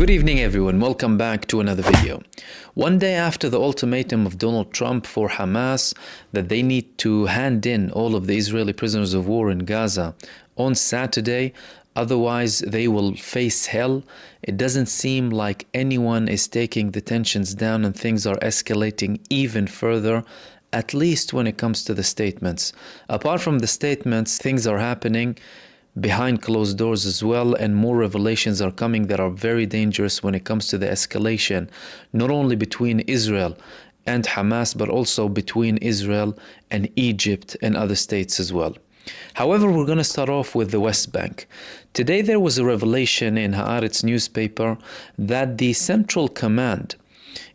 Good evening everyone, welcome back to another video. One day after the ultimatum of Donald Trump for Hamas that they need to hand in all of the Israeli prisoners of war in Gaza on Saturday, otherwise they will face hell, it doesn't seem like anyone is taking the tensions down and things are escalating even further, at least when it comes to the statements. Apart from the statements, things are happening behind closed doors as well, and more revelations are coming that are very dangerous when it comes to the escalation, not only between Israel and Hamas, but also between Israel and Egypt and other states as well. However, we're going to start off with the West Bank. Today there was a revelation in Haaretz newspaper that the Central Command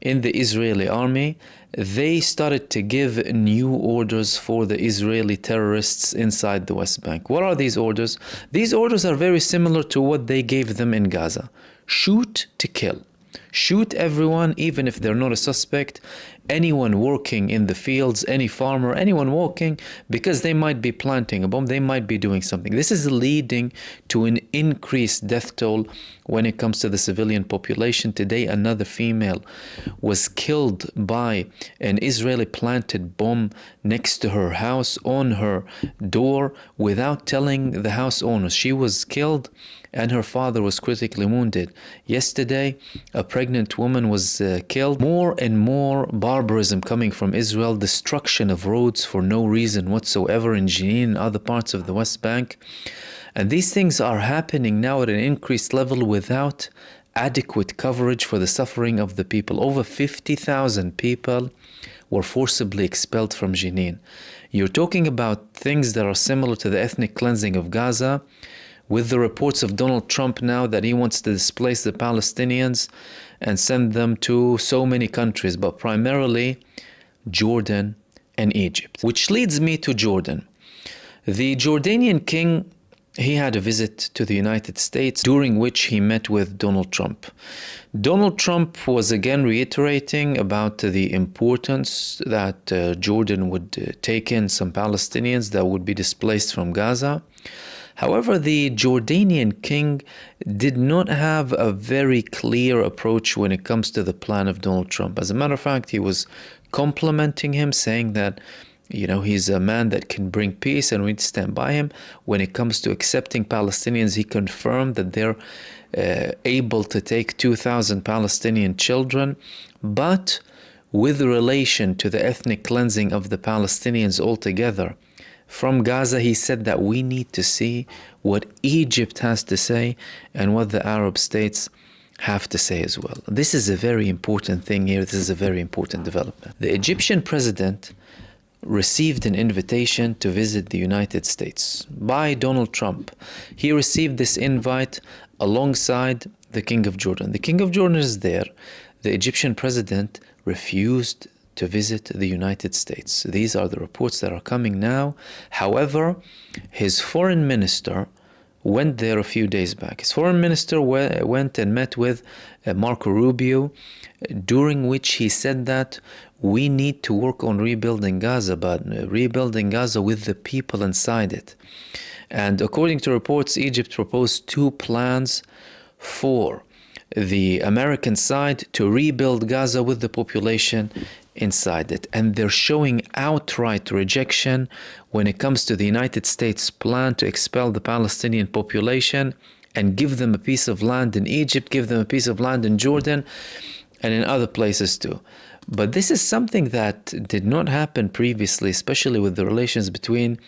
in the Israeli army, they started to give new orders for the Israeli terrorists inside the West Bank. What are these orders? These orders are very similar to what they gave them in Gaza. Shoot to kill. Shoot everyone, even if they're not a suspect, anyone working in the fields, any farmer, anyone walking, because they might be planting a bomb, they might be doing something. This is leading to an increased death toll when it comes to the civilian population. Today, another female was killed by an Israeli planted bomb next to her house, on her door, without telling the house owners. She was killed and her father was critically wounded. Yesterday, a pregnant woman was killed. More and more barbarism coming from Israel, destruction of roads for no reason whatsoever in Jenin and other parts of the West Bank. And these things are happening now at an increased level without adequate coverage for the suffering of the people. Over 50,000 people were forcibly expelled from Jenin. You're talking about things that are similar to the ethnic cleansing of Gaza, with the reports of Donald Trump now that he wants to displace the Palestinians and send them to so many countries, but primarily Jordan and Egypt. Which leads me to Jordan. The Jordanian king, he had a visit to the United States during which he met with Donald Trump. Donald Trump was again reiterating about the importance that Jordan would take in some Palestinians that would be displaced from Gaza. However, the Jordanian king did not have a very clear approach when it comes to the plan of Donald Trump. As a matter of fact, he was complimenting him, saying that, you know, he's a man that can bring peace and we need to stand by him. When it comes to accepting Palestinians, he confirmed that they're able to take 2,000 Palestinian children, but with relation to the ethnic cleansing of the Palestinians altogether from Gaza, he said that we need to see what Egypt has to say and what the Arab states have to say as well. This is a very important thing here. This is a very important development. The Egyptian president received an invitation to visit the United States by Donald Trump. He received this invite alongside the King of Jordan. The King of Jordan is there. The Egyptian president refused to visit the United States. These are the reports that are coming now. However, his foreign minister went there a few days back. His foreign minister went and met with Marco Rubio, during which he said that we need to work on rebuilding Gaza, but rebuilding Gaza with the people inside it. And according to reports, Egypt proposed two plans for the American side to rebuild Gaza with the population inside it. And they're showing outright rejection when it comes to the United States plan to expel the Palestinian population and give them a piece of land in Egypt, give them a piece of land in Jordan and in other places too. But this is something that did not happen previously, especially with the relations between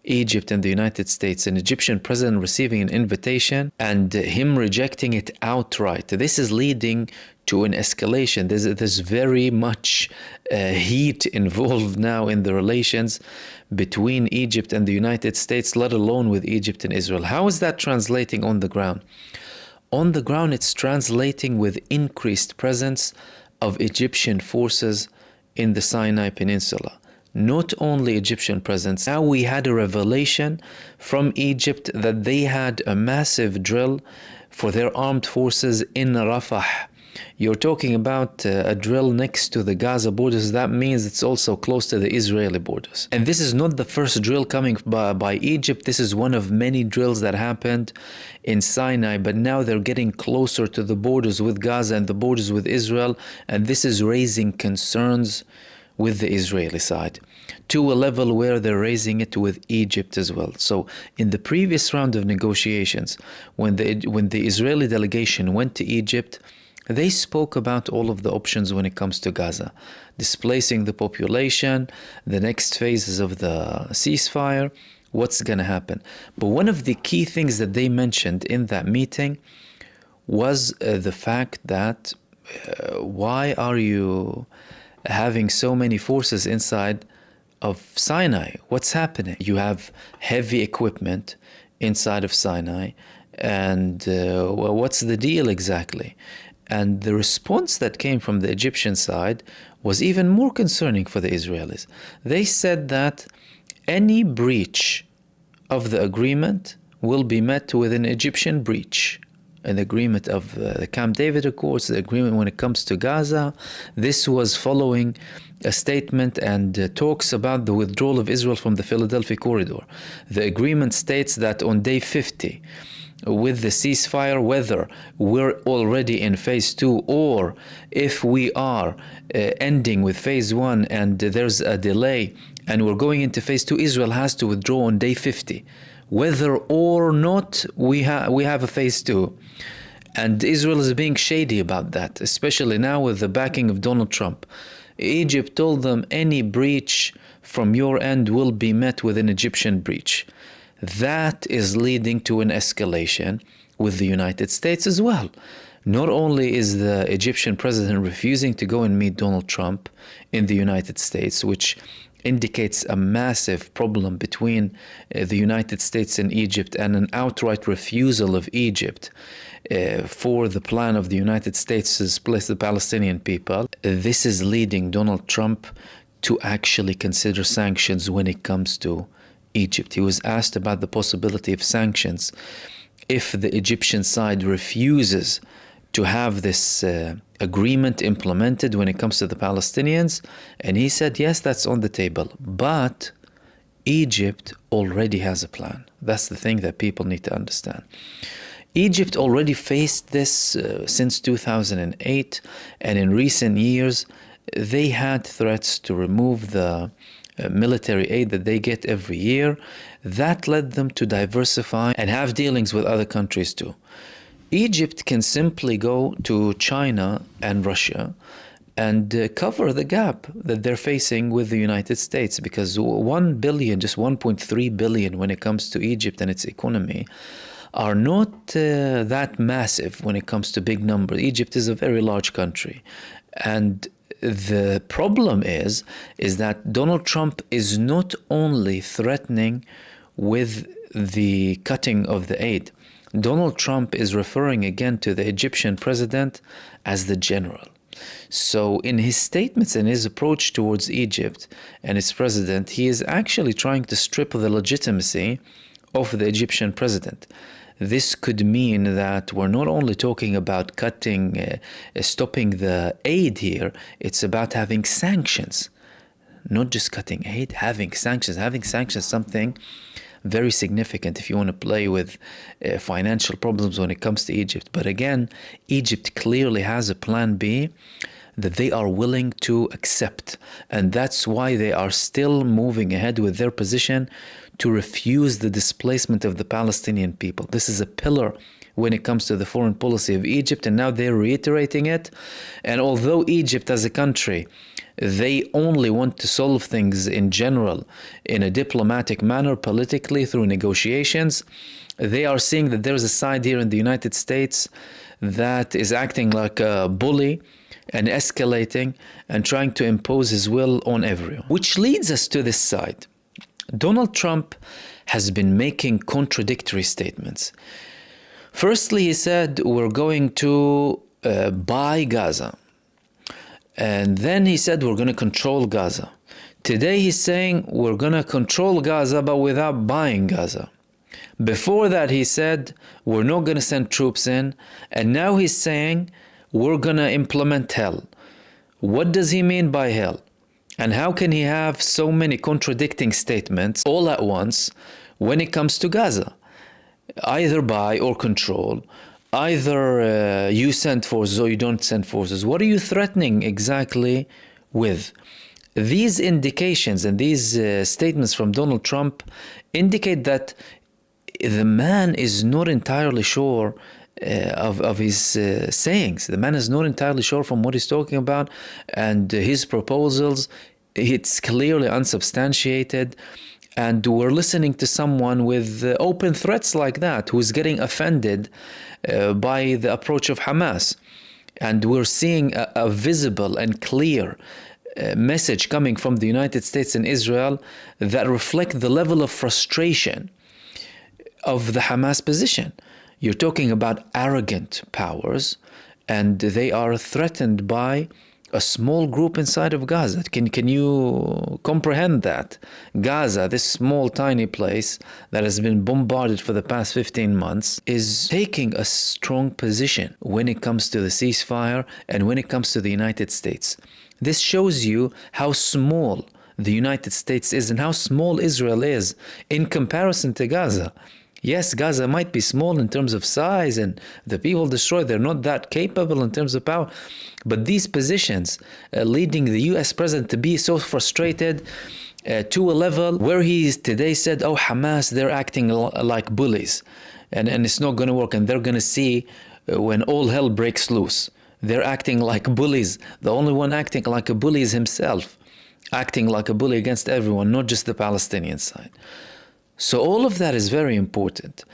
Egypt and the United States. An Egyptian president receiving an invitation and him rejecting it outright. This is leading to an escalation. There's very much heat involved now in the relations between Egypt and the United States, let alone with Egypt and Israel. How is that translating on the ground? On the ground, it's translating with increased presence of Egyptian forces in the Sinai Peninsula. Not only Egyptian presence, now we had a revelation from Egypt that they had a massive drill for their armed forces in Rafah, you're talking about a drill next to the Gaza borders. That means it's also close to the Israeli borders. And this is not the first drill coming by Egypt. This is one of many drills that happened in Sinai, but now they're getting closer to the borders with Gaza and the borders with Israel, and this is raising concerns with the Israeli side to a level where they're raising it with Egypt as well. So in the previous round of negotiations, when the Israeli delegation went to Egypt, they spoke about all of the options when it comes to Gaza, displacing the population, the next phases of the ceasefire, what's going to happen. But one of the key things that they mentioned in that meeting was the fact that why are you having so many forces inside of Sinai? What's happening? You have heavy equipment inside of Sinai, and well, what's the deal exactly? And the response that came from the Egyptian side was even more concerning for the Israelis. They said that any breach of the agreement will be met with an Egyptian breach. An agreement of the Camp David Accords, the agreement when it comes to Gaza. This was following a statement and talks about the withdrawal of Israel from the Philadelphia corridor. The agreement states that on day 50, with the ceasefire, whether we're already in phase 2 or if we are ending with phase 1 and there's a delay and we're going into phase 2, Israel has to withdraw on day 50. Whether or not we have a phase 2. And Israel is being shady about that, especially now with the backing of Donald Trump. Egypt told them any breach from your end will be met with an Egyptian breach. That is leading to an escalation with the United States as well. Not only is the Egyptian president refusing to go and meet Donald Trump in the United States, which indicates a massive problem between the United States and Egypt, and an outright refusal of Egypt for the plan of the United States to displace the Palestinian people. This is leading Donald Trump to actually consider sanctions when it comes to Egypt. He was asked about the possibility of sanctions if the Egyptian side refuses to have this agreement implemented when it comes to the Palestinians. And he said, yes, that's on the table. But Egypt already has a plan. That's the thing that people need to understand. Egypt already faced this since 2008. And in recent years, they had threats to remove the military aid that they get every year. That led them to diversify and have dealings with other countries too. Egypt can simply go to China and Russia and cover the gap that they're facing with the United States, because 1 billion, just 1.3 billion when it comes to Egypt and its economy are not that massive when it comes to big numbers. Egypt is a very large country. And the problem is that Donald Trump is not only threatening with the cutting of the aid. Donald Trump is referring again to the Egyptian president as the general. So in his statements and his approach towards Egypt and its president, he is actually trying to strip the legitimacy of the Egyptian president. This could mean that we're not only talking about stopping the aid here, it's about having sanctions. Not just cutting aid, having sanctions. Having sanctions is something very significant if you want to play with financial problems when it comes to Egypt. But again, Egypt clearly has a plan B that they are willing to accept. And that's why they are still moving ahead with their position to refuse the displacement of the Palestinian people. This is a pillar when it comes to the foreign policy of Egypt, and now they're reiterating it. And although Egypt as a country, they only want to solve things in general in a diplomatic manner, politically, through negotiations, they are seeing that there's a side here in the United States that is acting like a bully and escalating and trying to impose his will on everyone. Which leads us to this side. Donald Trump has been making contradictory statements. Firstly, he said, we're going to buy Gaza. And then he said, we're going to control Gaza. Today he's saying, we're going to control Gaza, but without buying Gaza. Before that, he said, we're not going to send troops in. And now he's saying, we're gonna implement hell. What does he mean by hell? And how can he have so many contradicting statements all at once when it comes to Gaza? Either buy or control, either you send forces or you don't send forces. What are you threatening exactly with? These indications and these statements from Donald Trump indicate that the man is not entirely sure of his sayings. The man is not entirely sure from what he's talking about, and his proposals, it's clearly unsubstantiated. And we're listening to someone with open threats like that, who's getting offended by the approach of Hamas. And we're seeing a visible and clear message coming from the United States and Israel that reflect the level of frustration of the Hamas position. You're talking about arrogant powers, and they are threatened by a small group inside of Gaza. Can you comprehend that? Gaza, this small tiny place that has been bombarded for the past 15 months, is taking a strong position when it comes to the ceasefire and when it comes to the United States. This shows you how small the United States is and how small Israel is in comparison to Gaza. Yes, Gaza might be small in terms of size and the people destroyed, they're not that capable in terms of power. But these positions leading the US president to be so frustrated to a level where he today said, oh, Hamas, they're acting like bullies and it's not going to work. And they're going to see when all hell breaks loose. They're acting like bullies. The only one acting like a bully is himself, acting like a bully against everyone, not just the Palestinian side. So all of that is very important.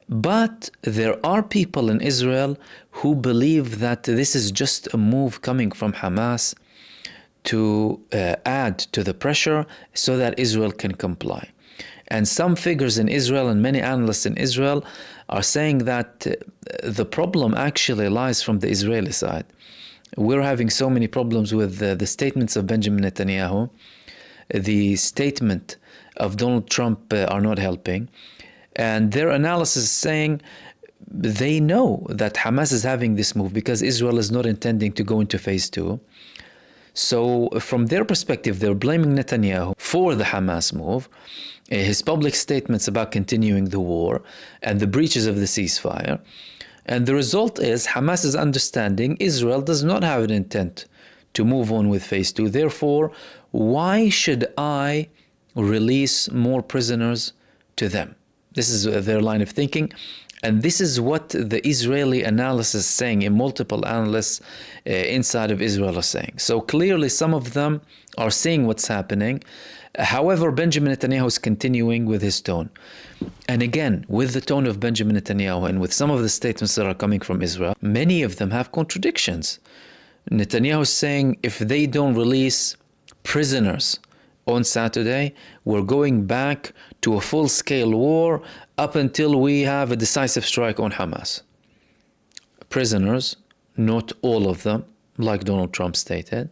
But there are people in Israel who believe that this is just a move coming from Hamas to add to the pressure so that Israel can comply. And some figures in Israel and many analysts in Israel are saying that the problem actually lies from the Israeli side. We're having so many problems with the statements of Benjamin Netanyahu. The statement of Donald Trump are not helping. And their analysis is saying they know that Hamas is having this move because Israel is not intending to go into phase 2. So from their perspective, they're blaming Netanyahu for the Hamas move, his public statements about continuing the war and the breaches of the ceasefire. And the result is Hamas is understanding Israel does not have an intent to move on with phase 2. Therefore, why should I release more prisoners to them? This is their line of thinking. And this is what the Israeli analysis is saying, and multiple analysts inside of Israel are saying. So clearly some of them are seeing what's happening. However, Benjamin Netanyahu is continuing with his tone. And again, with the tone of Benjamin Netanyahu and with some of the statements that are coming from Israel, many of them have contradictions. Netanyahu is saying if they don't release prisoners on Saturday, we're going back to a full-scale war up until we have a decisive strike on Hamas. Prisoners, not all of them, like Donald Trump stated.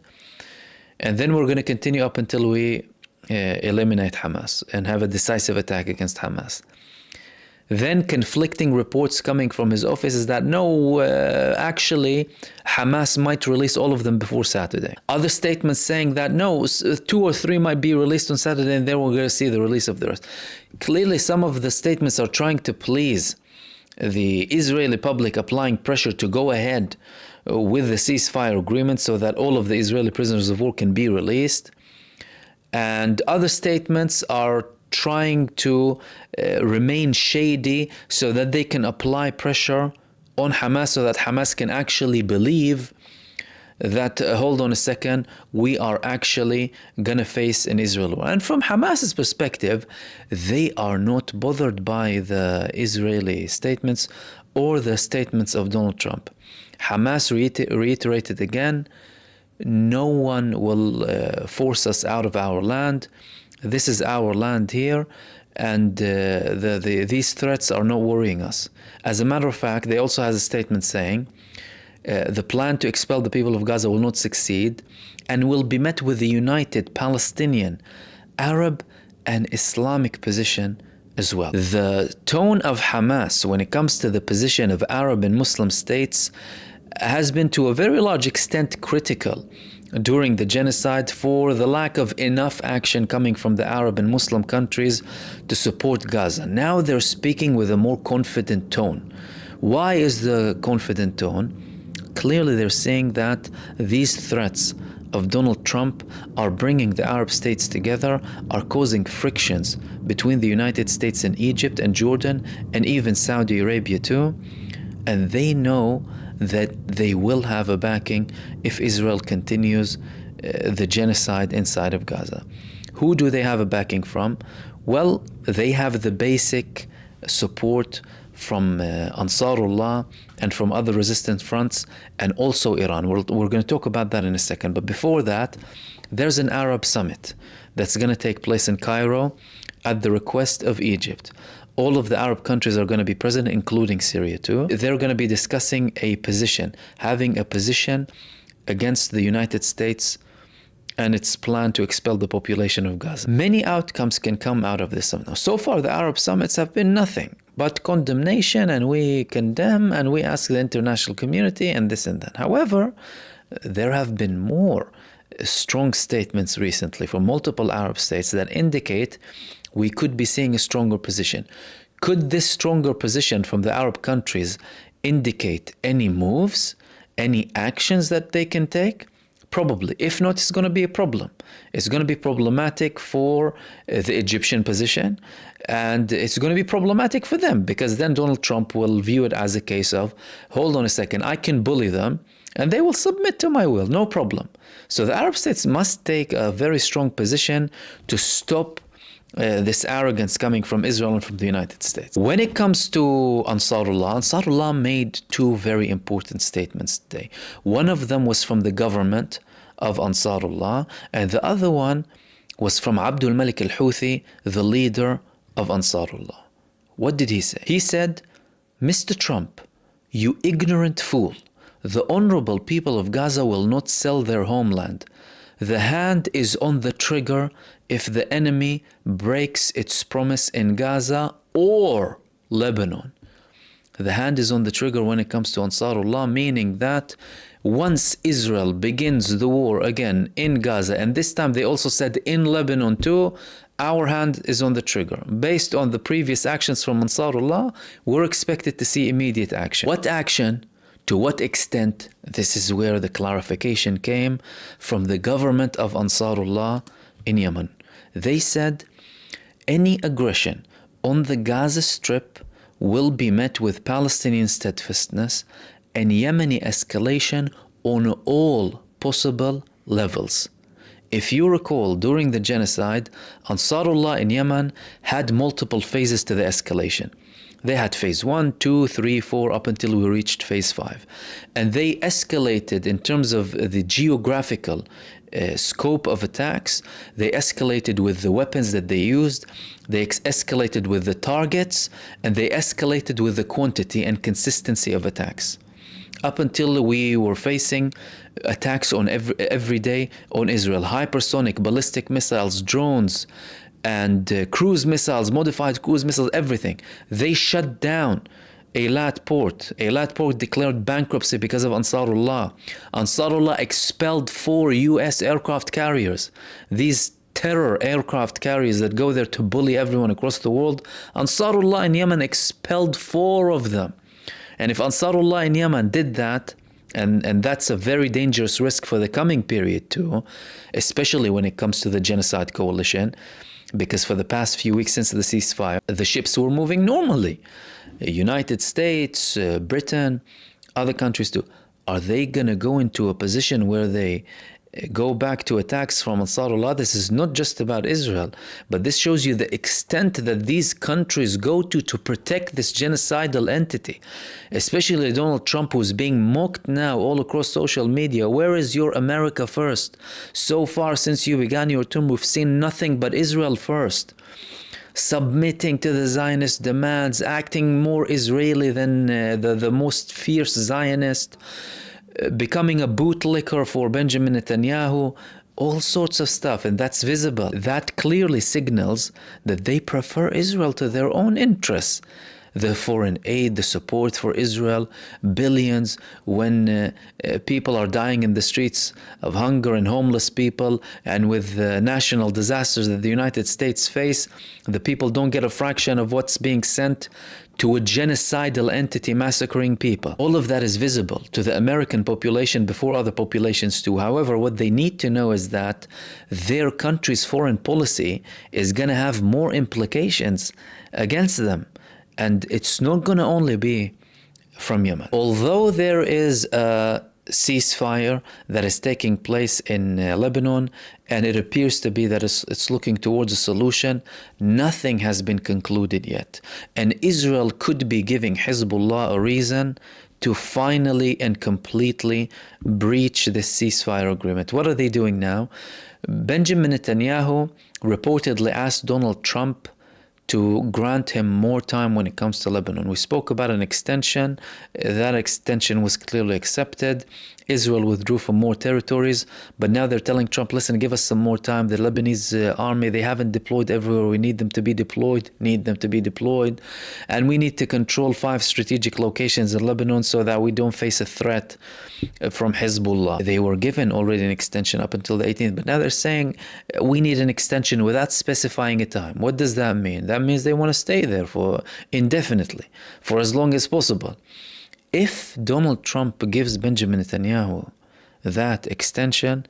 And then we're going to continue up until we eliminate Hamas and have a decisive attack against Hamas. Then conflicting reports coming from his office is that no, actually Hamas might release all of them before Saturday. Other statements saying that no, 2 or 3 might be released on Saturday and then we're going to see the release of the rest. Clearly some of the statements are trying to please the Israeli public, applying pressure to go ahead with the ceasefire agreement so that all of the Israeli prisoners of war can be released. And other statements are trying to remain shady so that they can apply pressure on Hamas so that Hamas can actually believe that, hold on a second, we are actually going to face an Israel war. And from Hamas's perspective, they are not bothered by the Israeli statements or the statements of Donald Trump. Hamas reiterated again, no one will force us out of our land. This is our land here, and these threats are not worrying us. As a matter of fact, they also have a statement saying the plan to expel the people of Gaza will not succeed and will be met with a united Palestinian, Arab, and Islamic position as well. The tone of Hamas when it comes to the position of Arab and Muslim states has been to a very large extent critical during the genocide for the lack of enough action coming from the Arab and Muslim countries to support Gaza. Now they're speaking with a more confident tone. Why is the confident tone? Clearly they're saying that these threats of Donald Trump are bringing the Arab states together, are causing frictions between the United States and Egypt and Jordan and even Saudi Arabia too. And they know that they will have a backing if Israel continues the genocide inside of Gaza. Who do they have a backing from? Well, they have the basic support from Ansarullah and from other resistance fronts, and also Iran. We're going to talk about that in a second. But before that, there's an Arab summit that's going to take place in Cairo at the request of Egypt. All of the Arab countries are going to be present, including Syria too. They're going to be discussing a position, having a position against the United States and its plan to expel the population of Gaza. Many outcomes can come out of this summit. So far, the Arab summits have been nothing but condemnation, and we condemn and we ask the international community and this and that. However, there have been more strong statements recently from multiple Arab states that indicate we could be seeing a stronger position. Could this stronger position from the Arab countries indicate any moves, any actions that they can take? Probably. If not, it's going to be a problem. It's going to be problematic for the Egyptian position, and it's going to be problematic for them, because then Donald Trump will view it as a case of, hold on a second, I can bully them and they will submit to my will, no problem. So the Arab states must take a very strong position to stop this arrogance coming from Israel and from the United States. When it comes to Ansarullah made two very important statements today. One of them was from the government of Ansarullah, and the other one was from Abdul Malik al-Houthi, the leader of Ansarullah. What did he say? He said, Mr. Trump, you ignorant fool, the honorable people of Gaza will not sell their homeland. The hand is on the trigger if the enemy breaks its promise in Gaza or Lebanon. The hand is on the trigger when it comes to Ansarullah, meaning that once Israel begins the war again in Gaza, and this time they also said in Lebanon too, our hand is on the trigger. Based on the previous actions from Ansarullah, we're expected to see immediate action. What action? To what extent? This is where the clarification came from the government of Ansarullah in Yemen. They said any aggression on the Gaza Strip will be met with Palestinian steadfastness and Yemeni escalation on all possible levels. If you recall, during the genocide, Ansarullah in Yemen had multiple phases to the escalation. They had phase 1, 2, 3, 4, up until we reached phase 5. And they escalated in terms of the geographical scope of attacks. They escalated with the weapons that they used. They escalated with the targets. And they escalated with the quantity and consistency of attacks. Up until we were facing attacks on every day on Israel. Hypersonic, ballistic missiles, drones, and cruise missiles, modified cruise missiles, everything. They shut down Eilat port. Eilat port declared bankruptcy because of Ansarullah. Ansarullah expelled 4 US aircraft carriers. These terror aircraft carriers that go there to bully everyone across the world. Ansarullah in Yemen expelled 4 of them. And if Ansarullah in Yemen did that, and that's a very dangerous risk for the coming period too, especially when it comes to the genocide coalition, because for the past few weeks since the ceasefire, the ships were moving normally. United States, Britain, other countries too. Are they going to go into a position where they go back to attacks from Ansarullah? This is not just about Israel, but this shows you the extent that these countries go to protect this genocidal entity. Especially Donald Trump, who's being mocked now all across social media. Where is your America first? So far since you began your term, we've seen nothing but Israel first. Submitting to the Zionist demands, acting more Israeli than the most fierce Zionist, becoming a bootlicker for Benjamin Netanyahu, all sorts of stuff, and that's visible. That clearly signals that they prefer Israel to their own interests. the foreign aid, the support for Israel, billions, when people are dying in the streets of hunger and homeless people, and with national disasters that the United States face, the people don't get a fraction of what's being sent to a genocidal entity massacring people. All of that is visible to the American population before other populations too. However, what they need to know is that their country's foreign policy is going to have more implications against them. And it's not going to only be from Yemen. Although there is a ceasefire that is taking place in Lebanon, and it appears to be that it's looking towards a solution, nothing has been concluded yet. And Israel could be giving Hezbollah a reason to finally and completely breach this ceasefire agreement. What are they doing now? Benjamin Netanyahu reportedly asked Donald Trump to grant him more time when it comes to Lebanon. We spoke about an extension. That extension was clearly accepted. Israel withdrew from more territories, but now they're telling Trump, listen, give us some more time. The Lebanese army, they haven't deployed everywhere. We need them to be deployed, And we need to control 5 strategic locations in Lebanon so that we don't face a threat from Hezbollah. They were given already an extension up until the 18th, but now they're saying we need an extension without specifying a time. What does that mean? That means they want to stay there for indefinitely, for as long as possible. If Donald Trump gives Benjamin Netanyahu that extension,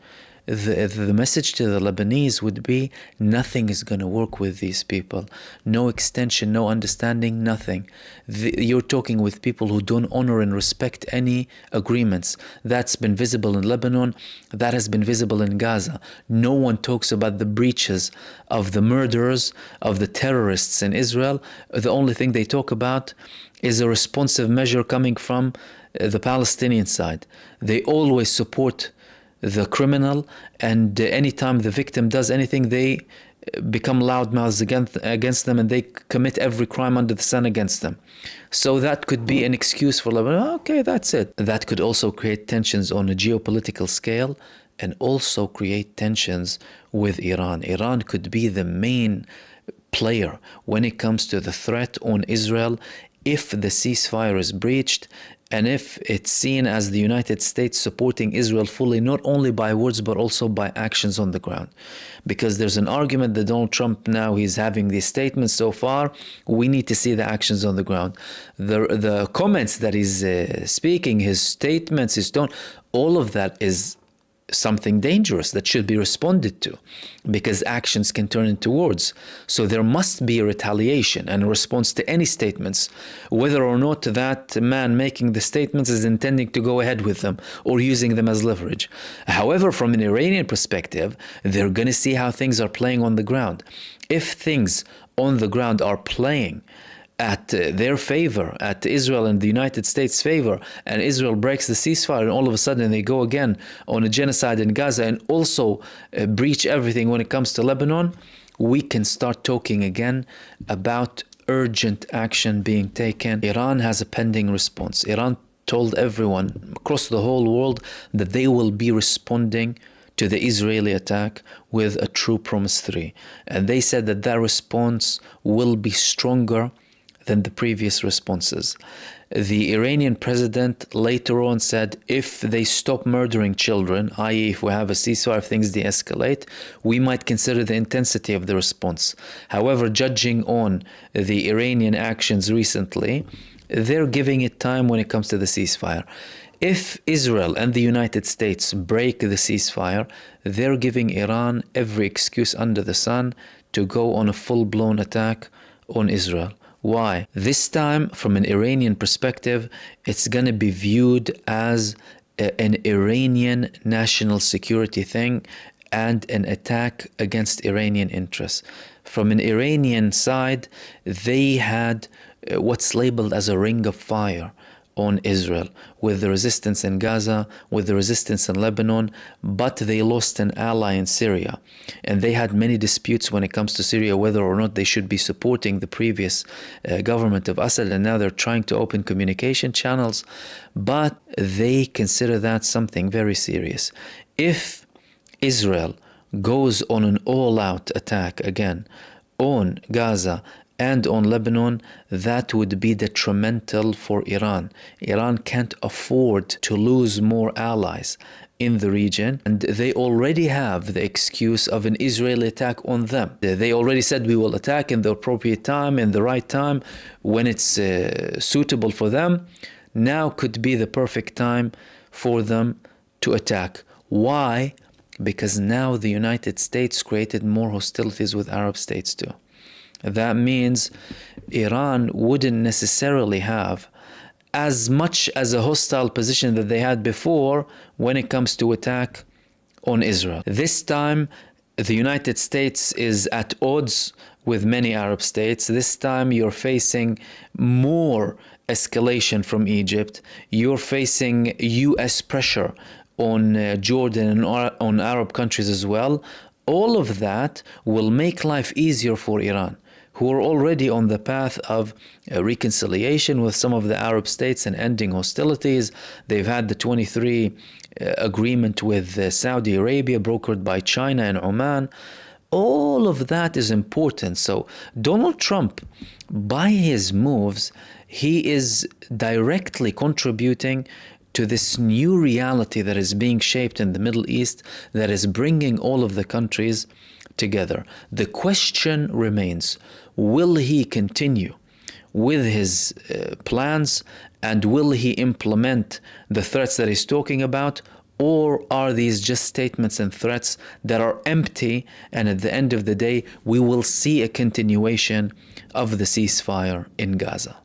the message to the Lebanese would be nothing is going to work with these people. No extension, no understanding, nothing. You're talking with people who don't honor and respect any agreements. That's been visible in Lebanon. That has been visible in Gaza. No one talks about the breaches of the murderers, of the terrorists in Israel. The only thing they talk about is a responsive measure coming from the Palestinian side. They always support the criminal, and anytime the victim does anything, they become loudmouths against them, and they commit every crime under the sun against them. So that could be an excuse for Lebanon. Okay, that's it. That could also create tensions on a geopolitical scale, and also create tensions with Iran. Iran could be the main player when it comes to the threat on Israel if the ceasefire is breached, and if it's seen as the United States supporting Israel fully, not only by words but also by actions on the ground. Because there's an argument that Donald Trump now, he's having these statements so far, we need to see the actions on the ground. The comments that he's speaking, his statements, his tone, all of that is something dangerous that should be responded to, because actions can turn into words. So there must be a retaliation and a response to any statements, whether or not that man making the statements is intending to go ahead with them or using them as leverage. However, from an Iranian perspective, they're going to see how things are playing on the ground. If things on the ground are playing at their favor, at Israel and the United States' favor, and Israel breaks the ceasefire, and all of a sudden they go again on a genocide in Gaza and also breach everything when it comes to Lebanon, we can start talking again about urgent action being taken. Iran has a pending response. Iran told everyone across the whole world that they will be responding to the Israeli attack with a true Promise 3. And they said that that response will be stronger than the previous responses. The Iranian president later on said, if they stop murdering children, i.e. if we have a ceasefire, if things de-escalate, we might consider the intensity of the response. However, judging on the Iranian actions recently, they're giving it time when it comes to the ceasefire. If Israel and the United States break the ceasefire, they're giving Iran every excuse under the sun to go on a full-blown attack on Israel. Why? This time, from an Iranian perspective, it's going to be viewed as an Iranian national security thing and an attack against Iranian interests. From an Iranian side, they had what's labeled as a ring of fire on Israel, with the resistance in Gaza, with the resistance in Lebanon, but they lost an ally in Syria. And they had many disputes when it comes to Syria, whether or not they should be supporting the previous government of Assad, and now they're trying to open communication channels, but they consider that something very serious. If Israel goes on an all-out attack again on Gaza and on Lebanon, that would be detrimental for Iran. Iran can't afford to lose more allies in the region, and they already have the excuse of an Israeli attack on them. They already said we will attack in the appropriate time, in the right time, when it's suitable for them. Now could be the perfect time for them to attack. Why? Because now the United States created more hostilities with Arab states too. That means Iran wouldn't necessarily have as much as a hostile position that they had before when it comes to attack on Israel. This time, the United States is at odds with many Arab states. This time you're facing more escalation from Egypt. You're facing US pressure on Jordan and on Arab countries as well. All of that will make life easier for Iran, who are already on the path of reconciliation with some of the Arab states and ending hostilities. They've had the 23 agreement with Saudi Arabia, brokered by China and Oman. All of that is important. So Donald Trump, by his moves, he is directly contributing to this new reality that is being shaped in the Middle East, that is bringing all of the countries together. The question remains, will he continue with his plans, and will he implement the threats that he's talking about, or are these just statements and threats that are empty, and at the end of the day we will see a continuation of the ceasefire in Gaza?